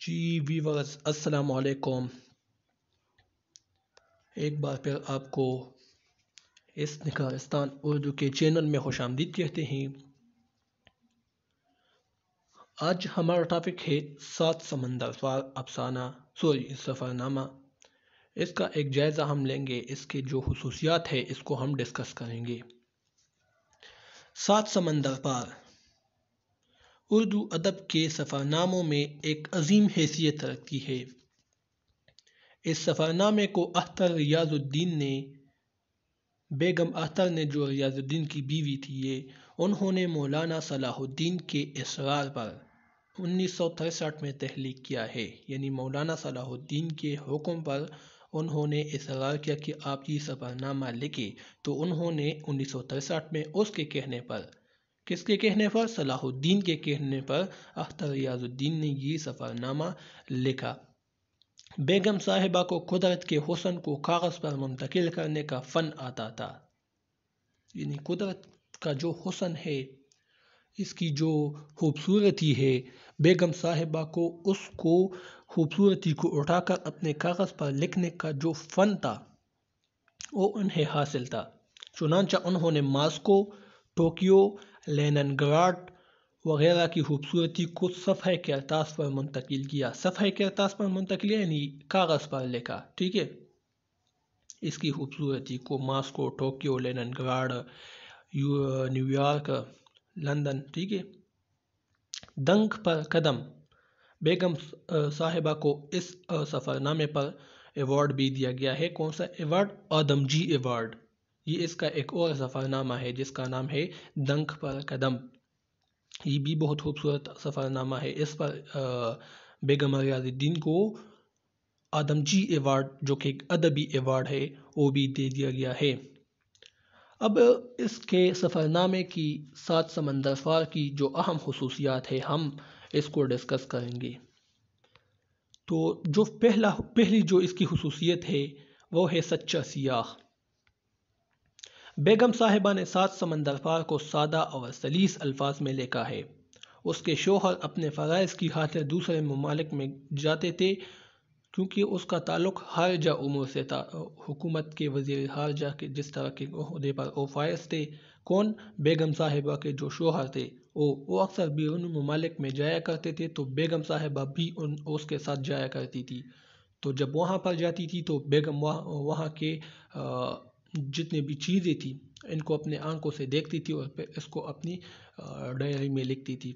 جی viewers السلام علیکم، ایک بار پھر آپ کو اس نگارستان اردو کے چینل میں خوش آمدید کہتے ہیں۔ آج ہمارا ٹاپک ہے 7 سمندر پار افسانہ سفر نامہ۔ اس کا ایک جائزہ ہم لیں گے، اس کے جو خصوصیات ہے اس کو ہم ڈسکس کریں گے۔ 7 سمندر پار اردو ادب کے سفر ناموں میں ایک عظیم حیثیت رکھتی ہے۔ اس سفر نامے کو اختر ریاض الدین نے، بیگم اختر نے جو ریاض الدین کی بیوی تھی، انہوں نے مولانا صلاح الدین کے اصرار پر 1963 میں تخلیق کیا ہے۔ یعنی مولانا صلاح الدین کے حکم پر انہوں نے اصرار کیا کہ آپ یہ سفر نامہ لکھیں، تو انہوں نے 1963 میں اس کے کہنے پر، کس کے کہنے پر؟ صلاح الدین کے کہنے پر اختر ریاض الدین نے یہ سفر نامہ لکھا۔ بیگم صاحبہ کو قدرت کے حسن کو کاغذ پر منتقل کرنے کا فن آتا تھا۔ یعنی قدرت کا جو حسن ہے، اس کی جو خوبصورتی ہے، بیگم صاحبہ کو اس کو خوبصورتی کو اٹھا کر اپنے کاغذ پر لکھنے کا جو فن تھا وہ انہیں حاصل تھا۔ چنانچہ انہوں نے ماسکو، ٹوکیو، لینن گراڈ وغیرہ کی خوبصورتی کو صفحہ کرتاس پر منتقل کیا۔ صفحہ کرتاس پر منتقل یعنی کاغذ پر لکھا، ٹھیک ہے۔ اس کی خوبصورتی کو Moscow, Tokyo, Leningrad, New York, London, ٹھیک ہے۔ دنگ پر قدم، بیگم صاحبہ کو اس سفر نامے پر ایوارڈ بھی دیا گیا ہے۔ کون سا ایوارڈ؟ آدم جی ایوارڈ۔ یہ اس کا ایک اور سفر نامہ ہے جس کا نام ہے دنگ پر قدم۔ یہ بھی بہت خوبصورت سفر نامہ ہے۔ اس پر بیگم ریاض الدین کو آدم جی ایوارڈ، جو کہ ایک ادبی ایوارڈ ہے، وہ بھی دے دیا گیا ہے۔ اب اس کے سفر نامے کی 7 سمندر پار کی جو اہم خصوصیات ہے ہم اس کو ڈسکس کریں گے۔ تو جو پہلی جو اس کی خصوصیت ہے وہ ہے سچا سیاح۔ بیگم صاحبہ نے 7 سمندر پار کو سادہ اور سلیس الفاظ میں لکھا ہے۔ اس کے شوہر اپنے فرائض کی خاطر دوسرے ممالک میں جاتے تھے، کیونکہ اس کا تعلق خارجہ امور سے تھا۔ حکومت کے وزیر خارجہ کے جس طرح کے عہدے پر وہ فائز تھے، کون؟ بیگم صاحبہ کے جو شوہر تھے وہ اکثر بیرون ممالک میں جایا کرتے تھے، تو بیگم صاحبہ بھی اس کے ساتھ جایا کرتی تھی۔ تو جب وہاں پر جاتی تھی تو بیگم وہاں کے جتنے بھی چیزیں تھی ان کو اپنے آنکھوں سے دیکھتی تھی اور پھر اس کو اپنی ڈائری میں لکھتی تھی۔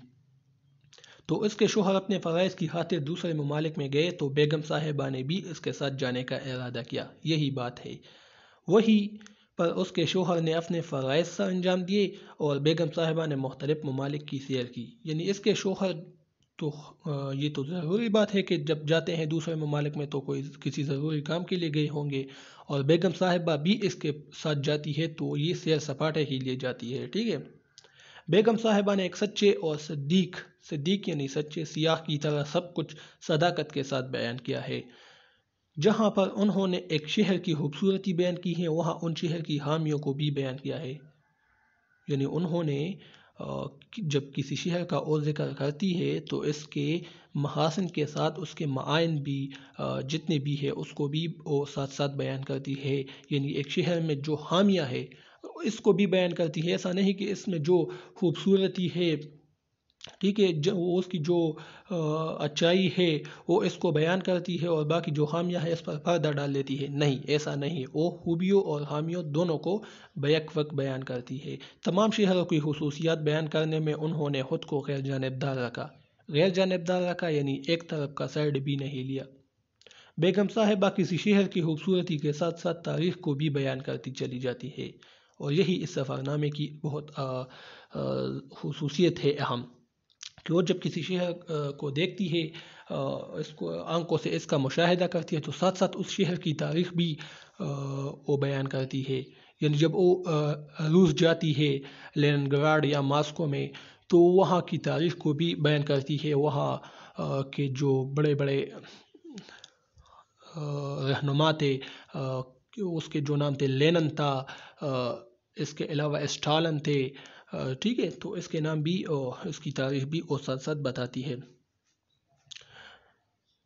تو اس کے شوہر اپنے فرائض کی خاطر دوسرے ممالک میں گئے تو بیگم صاحبہ نے بھی اس کے ساتھ جانے کا ارادہ کیا۔ یہی بات ہے۔ وہی پر اس کے شوہر نے اپنے فرائض سر انجام دیے اور بیگم صاحبہ نے مختلف ممالک کی سیر کی۔ یعنی اس کے شوہر تو یہ تو ضروری بات ہے کہ جب جاتے ہیں دوسرے ممالک میں تو کسی ضروری کام کے لیے گئے ہوں گے، اور بیگم صاحبہ بھی اس کے ساتھ جاتی ہے تو یہ سیر سپاٹے ہی لیے جاتی ہے، ٹھیک ہے۔ بیگم صاحبہ نے ایک سچے اور صدیق یعنی سچے سیاح کی طرح سب کچھ صداقت کے ساتھ بیان کیا ہے۔ جہاں پر انہوں نے ایک شہر کی خوبصورتی بیان کی ہے، وہاں ان شہر کی خامیوں کو بھی بیان کیا ہے۔ یعنی انہوں نے جب کسی شہر کا اور ذکر کرتی ہے تو اس کے محاسن کے ساتھ اس کے معائن بھی جتنے بھی ہے اس کو بھی وہ ساتھ ساتھ بیان کرتی ہے۔ یعنی ایک شہر میں جو خامیاں ہے اس کو بھی بیان کرتی ہے۔ ایسا نہیں کہ اس میں جو خوبصورتی ہے، ٹھیک ہے، وہ اس کی جو اچائی ہے وہ اس کو بیان کرتی ہے اور باقی جو خامیاں ہے اس پر پردہ ڈال دیتی ہے۔ نہیں، ایسا نہیں، وہ خوبیوں اور خامیوں دونوں کو بیک وقت بیان کرتی ہے۔ تمام شہروں کی خصوصیات بیان کرنے میں انہوں نے خود کو غیر جانبدار رکھا، یعنی ایک طرف کا سائڈ بھی نہیں لیا۔ بیگم صاحبہ کسی شہر کی خوبصورتی کے ساتھ ساتھ تاریخ کو بھی بیان کرتی چلی جاتی ہے، اور یہی اس سفر نامے کی بہت خصوصیت ہے اہم، کہ وہ جب کسی شہر کو دیکھتی ہے، اس کو آنکھوں سے اس کا مشاہدہ کرتی ہے، تو ساتھ ساتھ اس شہر کی تاریخ بھی وہ بیان کرتی ہے۔ یعنی جب وہ روس جاتی ہے لینن گراڈ یا ماسکو میں، تو وہاں کی تاریخ کو بھی بیان کرتی ہے۔ وہاں کے جو بڑے بڑے رہنما تھے، اس کے جو نام تھے لینن تھا، اس کے علاوہ اسٹالن تھے، ٹھیک ہے، تو اس کے نام بھی اس کی تاریخ بھی وہ ساتھ ساتھ بتاتی ہے۔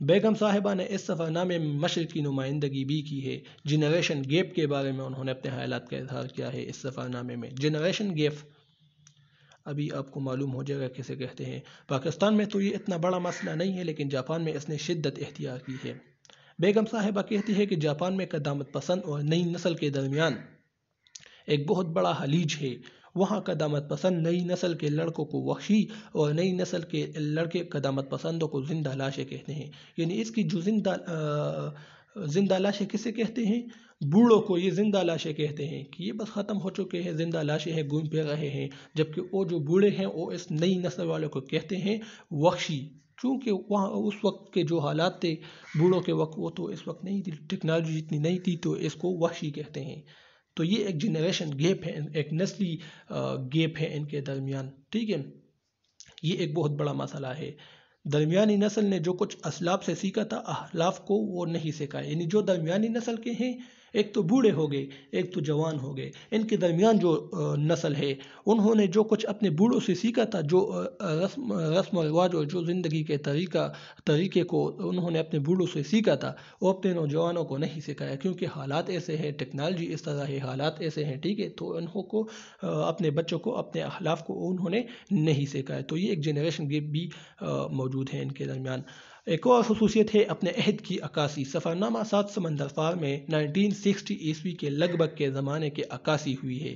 بیگم صاحبہ نے اس سفرنامے میں مشرق کی نمائندگی بھی کی ہے۔ جنریشن گیپ کے بارے میں انہوں نے اپنے خیالات کا اظہار کیا ہے اس سفرنامے میں۔ جنریشن گیپ ابھی آپ کو معلوم ہو جائے گا کسے کہتے ہیں۔ پاکستان میں تو یہ اتنا بڑا مسئلہ نہیں ہے، لیکن جاپان میں اس نے شدت اختیار کی ہے۔ بیگم صاحبہ کہتی ہے کہ جاپان میں قدامت پسند اور نئی نسل کے درمیان ایک بہت بڑا خلیج ہے۔ وہاں قدامت پسند نئی نسل کے لڑکوں کو وحشی اور نئی نسل کے لڑکے قدامت پسندوں کو زندہ لاشیں کہتے ہیں۔ یعنی اس کی جو زندہ لاشیں کسے کہتے ہیں؟ بوڑھوں کو یہ زندہ لاشیں کہتے ہیں کہ یہ بس ختم ہو چکے ہیں، زندہ لاشیں ہیں، گھوم پھر رہے ہیں، جبکہ وہ جو بوڑھے ہیں وہ اس نئی نسل والوں کو کہتے ہیں وحشی، چونکہ وہاں اس وقت کے جو حالات تھے بوڑھوں کے وقت وہ تو اس وقت نہیں تھی، ٹیکنالوجی اتنی نہیں تھی، تو اس کو وحشی کہتے ہیں۔ تو یہ ایک جنریشن گیپ ہے، ایک نسلی گیپ ہے ان کے درمیان، ٹھیک ہے۔ یہ ایک بہت بڑا مسئلہ ہے۔ درمیانی نسل نے جو کچھ اسلاف سے سیکھا تھا احلاف کو وہ نہیں سکھایا، یعنی جو درمیانی نسل کے ہیں ایک تو بوڑھے ہو گئے، ایک تو جوان ہو گئے، ان کے درمیان جو نسل ہے انہوں نے جو کچھ اپنے بوڑھوں سے سیکھا تھا، جو رسم و رواج اور جو زندگی کے طریقے کو انہوں نے اپنے بوڑھوں سے سیکھا تھا وہ اپنے نوجوانوں کو نہیں سکھایا، کیونکہ حالات ایسے ہیں، ٹیکنالوجی اس طرح ہے، حالات ایسے ہیں، ٹھیک ہے، تو انہوں کو اپنے بچوں کو اپنے اخلاق کو انہوں نے نہیں سکھایا۔ تو یہ ایک جنریشن گیپ بھی موجود ہے ان کے درمیان۔ ایک اور خصوصیت ہے اپنے عہد کی عکاسی۔ سفرنامہ 7 سمندر پار میں 1960 عیسوی کے لگ بھگ کے زمانے کے عکاسی ہوئی ہے،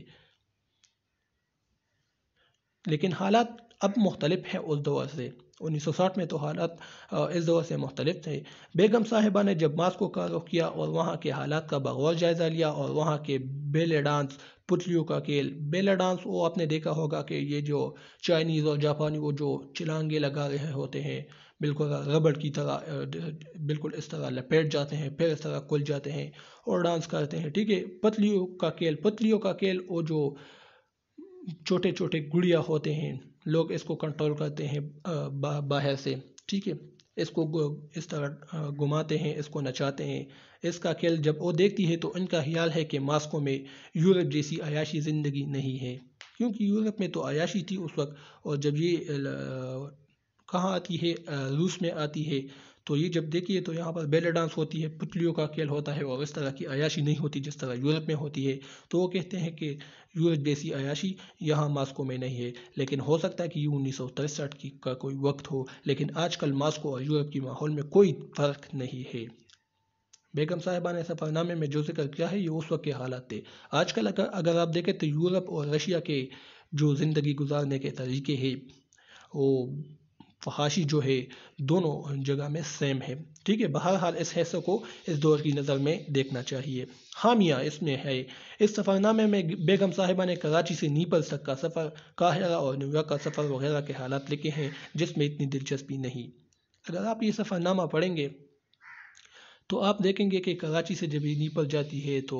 لیکن حالات اب مختلف ہیں اس دور سے۔ 1960 میں تو حالات اس دور سے مختلف تھے۔ بیگم صاحبہ نے جب ماسکو کا رخ کیا اور وہاں کے حالات کا بغور جائزہ لیا اور وہاں کے بیلے ڈانس، پتلیوں کا کھیل، بیلے ڈانس وہ آپ نے دیکھا ہوگا کہ یہ جو چائنیز اور جاپانی وہ جو چلانگے لگا رہے ہوتے ہیں بالکل ربڑ کی طرح، بالکل اس طرح لپیٹ جاتے ہیں، پھر اس طرح کھل جاتے ہیں اور ڈانس کرتے ہیں، ٹھیک ہے۔ پتلیوں کا کھیل وہ جو چھوٹے چھوٹے گڑیا ہوتے ہیں، لوگ اس کو کنٹرول کرتے ہیں باہر سے، ٹھیک ہے، اس کو اس طرح گھماتے ہیں، اس کو نچاتے ہیں۔ اس کا کھیل جب وہ دیکھتی ہے تو ان کا خیال ہے کہ ماسکو میں یورپ جیسی عیاشی زندگی نہیں ہے، کیونکہ یورپ میں تو عیاشی تھی اس وقت، اور جب یہ کہاں آتی ہے، روس میں آتی ہے، تو یہ جب دیکھیے تو یہاں پر بیلے ڈانس ہوتی ہے، پتلیوں کا کھیل ہوتا ہے، اور اس طرح کی عیاشی نہیں ہوتی جس طرح یورپ میں ہوتی ہے۔ تو وہ کہتے ہیں کہ یورپ جیسی عیاشی یہاں ماسکو میں نہیں ہے، لیکن ہو سکتا ہے کہ یہ 1963 کا کوئی وقت ہو، لیکن آج کل ماسکو اور یورپ کی ماحول میں کوئی فرق نہیں ہے۔ بیگم صاحبہ نے سفرنامے میں جو ذکر کیا ہے یہ اس وقت کے حالات تھے۔ آج کل اگر آپ دیکھیں تو یورپ اور رشیا کے جو زندگی گزارنے کے طریقے ہیں وہ فحاشی جو ہے دونوں جگہ میں سیم ہے، ٹھیک ہے۔ بہرحال اس حصے کو اس دور کی نظر میں دیکھنا چاہیے۔ حامیہ اس میں ہے، اس سفرنامے میں بیگم صاحبہ نے کراچی سے نیپلز تک کا سفر، قاہرہ اور نیویارک کا سفر وغیرہ کے حالات لکھے ہیں جس میں اتنی دلچسپی نہیں۔ اگر آپ یہ سفرنامہ پڑھیں گے تو آپ دیکھیں گے کہ کراچی سے جب یہ نیپل جاتی ہے تو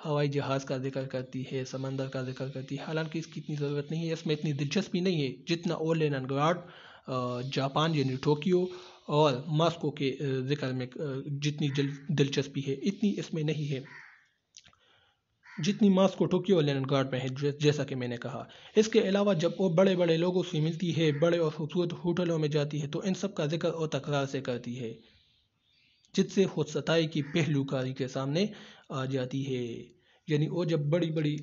ہوائی جہاز کا ذکر کرتی ہے، سمندر کا ذکر کرتی ہے، حالانکہ اس کی اتنی ضرورت نہیں ہے، اس میں اتنی دلچسپی نہیں ہے جتنا اور لینن گراڈ، جاپان یعنی ٹوکیو اور ماسکو کے ذکر میں جتنی دلچسپی ہے اتنی اس میں نہیں ہے جتنی ماسکو، ٹوکیو اور لینن گراڈ میں ہے، جیسا کہ میں نے کہا۔ اس کے علاوہ جب وہ بڑے بڑے لوگوں سے ملتی ہے، بڑے اور خوبصورت ہوٹلوں میں جاتی ہے تو ان سب کا ذکر اور تکرار سے کرتی ہے، جس سے خود ستائی کی پہلو کاری کے سامنے آ جاتی ہے۔ یعنی وہ جب بڑی بڑی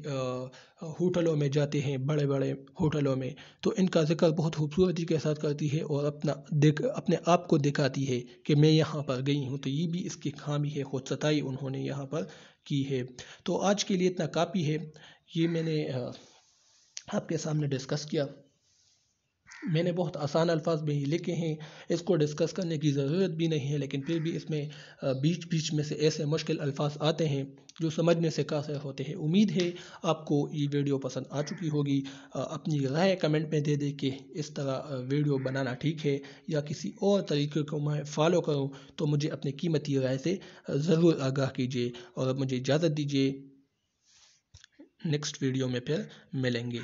ہوٹلوں میں جاتے ہیں، بڑے بڑے ہوٹلوں میں، تو ان کا ذکر بہت خوبصورتی کے ساتھ کرتی ہے اور اپنے آپ کو دکھاتی ہے کہ میں یہاں پر گئی ہوں، تو یہ بھی اس کی خامی ہے، خود ستائی انہوں نے یہاں پر کی ہے۔ تو آج کے لیے اتنا کافی ہے، یہ میں نے آپ کے سامنے ڈسکس کیا۔ میں نے بہت آسان الفاظ میں ہی لکھے ہیں، اس کو ڈسکس کرنے کی ضرورت بھی نہیں ہے، لیکن پھر بھی اس میں بیچ میں سے ایسے مشکل الفاظ آتے ہیں جو سمجھنے سے قاصر ہوتے ہیں۔ امید ہے آپ کو یہ ویڈیو پسند آ چکی ہوگی۔ اپنی رائے کمنٹ میں دے دے کہ اس طرح ویڈیو بنانا ٹھیک ہے یا کسی اور طریقے کو میں فالو کروں، تو مجھے اپنی قیمتی رائے سے ضرور آگاہ کیجیے، اور اب مجھے اجازت دیجیے، نیکسٹ ویڈیو میں پھر ملیں گے۔